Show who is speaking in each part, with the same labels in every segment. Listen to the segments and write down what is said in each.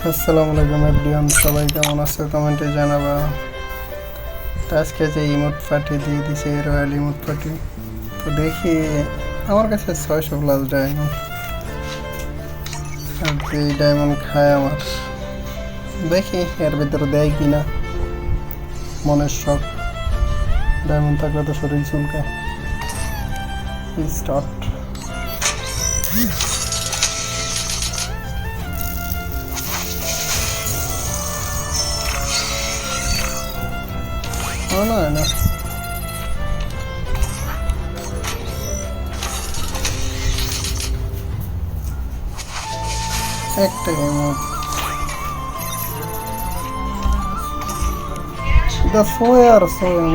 Speaker 1: আসসালামু আলাইকুম এভরিওয়ান, সবাই কেমন আছে কমেন্টে জানাবা। তো আজকে যে ইমোট পার্টি দিয়ে দিছে রয়্যাল ইমোট পার্টি, তো দেখি আমার কাছে 600+ ডায়মন্ড, আর যে ডায়মন্ড খায় আমার, দেখি এর ভিতরে দেয় কিনা। মনের শখ, ডায়মন্ড থাকলে তো শরীর চুলকায়। স্টার্ট। না না, একটা ইমোট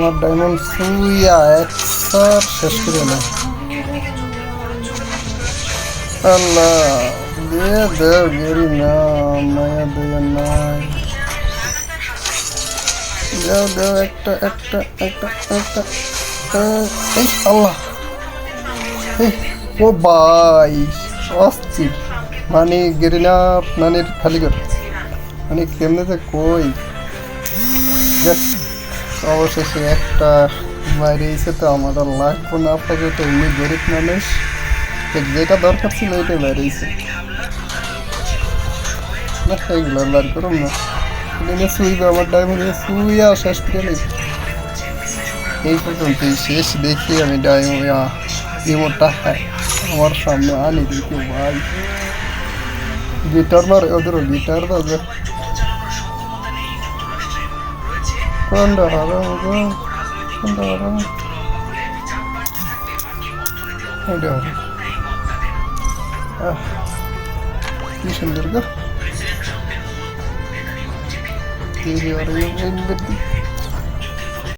Speaker 1: আমার ডায়মন্ড সুইয়া একসার শেষ করে না। আল্লাহ দিয়ে দেও গেরি না, মায়া দেয়া নাই, দেও দেও একটা একটা একটা একটা এই আল্লাহ, ও ভাই অস্থির, মানে গেরিনা নানির খালি করে, মানে কেমনে যে কই। অবশেষে একটা বাইরে এসে, তো আমার আর লাগবো না, আপনাকে তো এমনি গরিব মানুষ, যেটা দরকার ছিল ওইটাই বাইরে এসে না, এইগুলো বার করুন না। সুইবে আমার ডায়মন্ড সুইয়া শেষ করে নেই, এই পর্যন্তই শেষ। দেখি আমি ডায়মন্ড ইমোটটা আমার সামনে আনি দেখি ভাই, গিটার মারে ওদেরও গিটার বাজে, কোনটা হারাম গো, কোনটা হারাম, এটা কি সুন্দর গো।